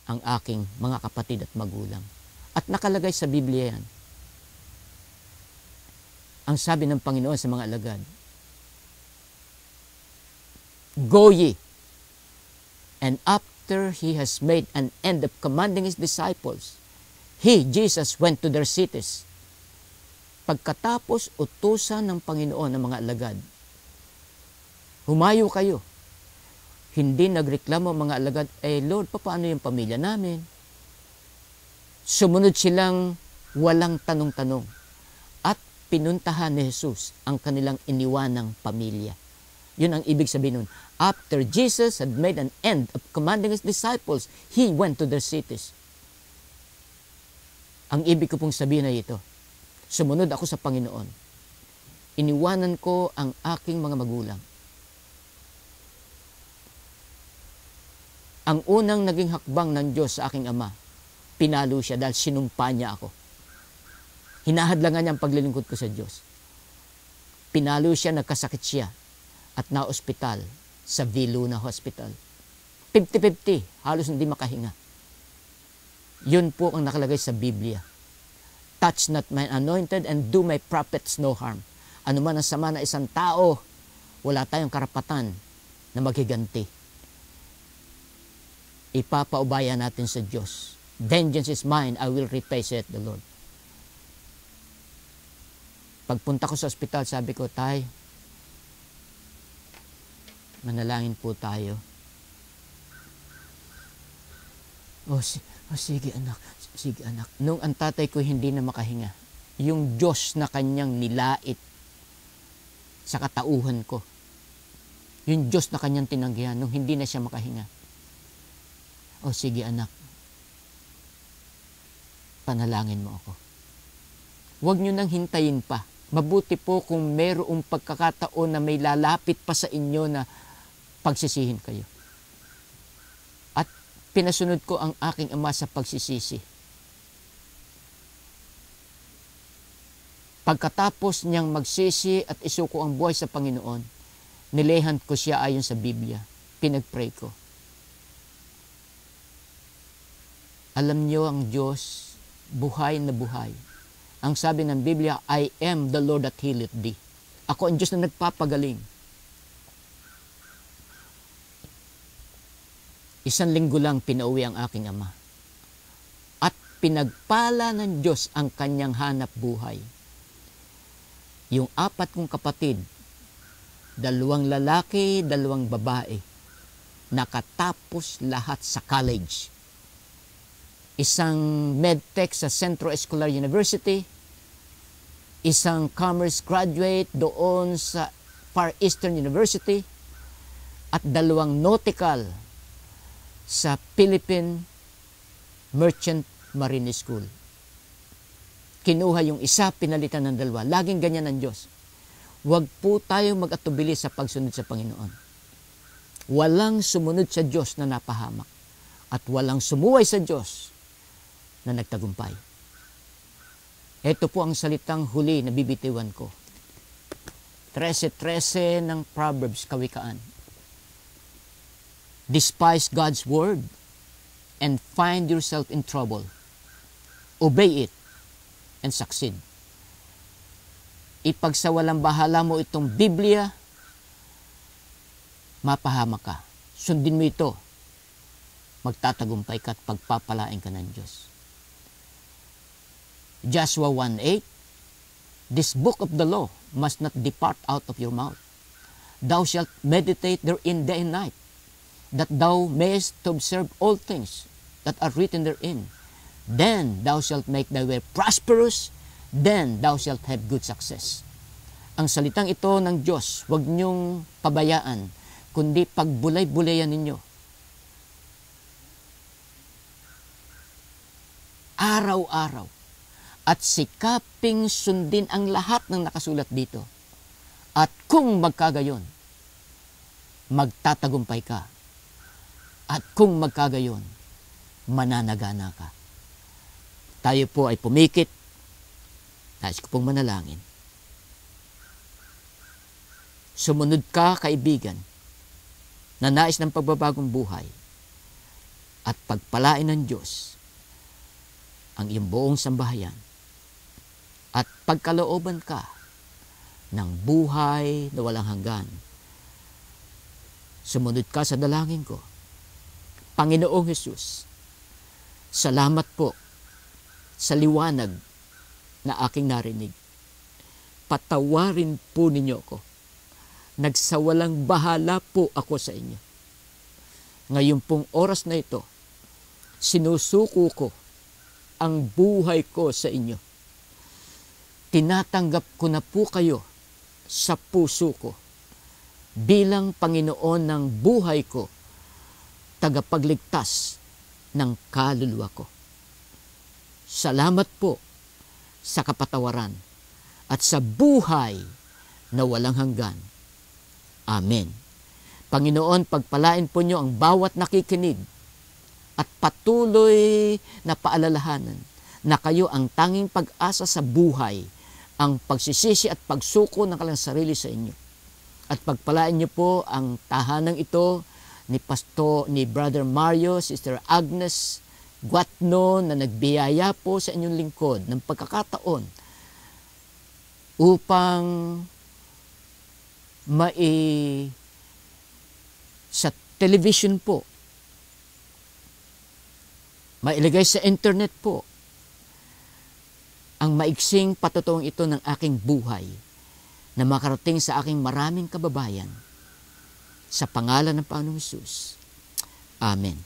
ang aking mga kapatid at magulang. At nakalagay sa Biblia yan. Ang sabi ng Panginoon sa mga alagad, "Go ye." And after He has made an end of commanding His disciples, He, Jesus, went to their cities. Pagkatapos utusan ng Panginoon ng mga alagad, humayo kayo. Hindi nagreklamo ang mga alagad, Lord, paano yung pamilya namin? Sumunod silang walang tanong-tanong at pinuntahan ni Jesus ang kanilang iniwanang pamilya. Yun ang ibig sabihin nun. After Jesus had made an end of commanding His disciples, He went to their cities. Ang ibig ko pong sabihin ay ito. Sumunod ako sa Panginoon. Iniwanan ko ang aking mga magulang. Ang unang naging hakbang ng Diyos sa aking ama, pinalo siya dahil sinumpa niya ako. Hinahadlangan niya ang paglilingkod ko sa Diyos. Pinalo siya, nagkasakit siya at na-ospital sa Viluna Hospital. 50-50, halos hindi makahinga. Yun po ang nakalagay sa Biblia. Touch not my anointed and do my prophets no harm. Ano man ang sama na isang tao, wala tayong karapatan na maghiganti. Ipapaubaya natin sa Diyos. Vengeance is mine, I will repay, saith the Lord. Pagpunta ko sa ospital, sabi ko, Tay, manalangin po tayo. Sige anak, sige anak. Nung ang tatay ko hindi na makahinga, yung Diyos na kanyang nilait sa katauhan ko, yung Diyos na kanyang tinanggihan, nung hindi na siya makahinga, sige anak, panalangin mo ako. Huwag nyo nang hintayin pa. Mabuti po kung mayroong pagkakataon na may lalapit pa sa inyo na pagsisihin kayo. At pinasunod ko ang aking ama sa pagsisisi. Pagkatapos niyang magsisi at isuko ang buhay sa Panginoon, nilehan ko siya ayon sa Biblia. Pinagpray ko. Alam niyo ang Diyos, buhay na buhay. Ang sabi ng Biblia, I am the Lord that healeth thee. Ako ang Diyos na nagpapagaling. 1 linggo lang pinauwi ang aking ama. At pinagpala ng Diyos ang kanyang hanap buhay. Yung 4 kong kapatid, 2 lalaki, 2 babae, nakatapos lahat sa college. Isang medtech sa Centro Escolar University, isang commerce graduate doon sa Far Eastern University, at 2 nautical sa Philippine Merchant Marine School. Kinuha yung isa, pinalitan ng 2. Laging ganyan ang Diyos. Huwag po tayong mag-atubili sa pagsunod sa Panginoon. Walang sumunod sa Diyos na napahamak. At walang sumuway sa Diyos na nagtagumpay. Ito po ang salitang huli na bibitiwan ko. 13:13 ng Proverbs, Kawikaan. Despise God's word and find yourself in trouble. Obey it and succeed. Ipagsawalang bahala mo itong Biblia, mapahamak ka. Sundin mo ito. Magtatagumpay ka at pagpapalain ka ng Diyos. Joshua 1:8, this book of the law must not depart out of your mouth. Thou shalt meditate therein day and night, that thou mayest observe all things that are written therein. Then thou shalt make thy way prosperous, then thou shalt have good success. Ang salitang ito ng Diyos, huwag niyong pabayaan, kundi pagbulay-bulayan ninyo. Araw-araw. At sikaping sundin ang lahat ng nakasulat dito. At kung magkagayon, magtatagumpay ka. At kung magkagayon, mananagana ka. Tayo po ay pumikit. Nais ko pong manalangin. Sumunod ka, kaibigan, na nais ng pagbabagong buhay. at pagpalain ng Diyos ang iyong buong sambahayan at pagkalooban ka ng buhay na walang hanggan. Sumunod ka sa dalangin ko. Panginoong Hesus, salamat po sa liwanag na aking narinig. Patawarin po ninyo ako. Nagsawalang bahala po ako sa inyo. Ngayon pong oras na ito, sinusuko ko ang buhay ko sa inyo. Tinatanggap ko na po kayo sa puso ko bilang Panginoon ng buhay ko, tagapagligtas ng kaluluwa ko. Salamat po sa kapatawaran at sa buhay na walang hanggan. Amen. Panginoon, pagpalain po niyo ang bawat nakikinig at patuloy na paalalahanan na kayo ang tanging pag-asa sa buhay, ang pagsisisi at pagsuko ng kanilang sarili sa inyo. At pagpalain niyo po ang tahanang ito ni Brother Mario, Sister Agnes Guatno na nagbiyaya po sa inyong lingkod ng pagkakataon upang sa television po, mailagay sa internet po ang maiksing patutuong ito ng aking buhay na makarating sa aking maraming kababayan. Sa pangalan ng Panginoong Hesus. Amen.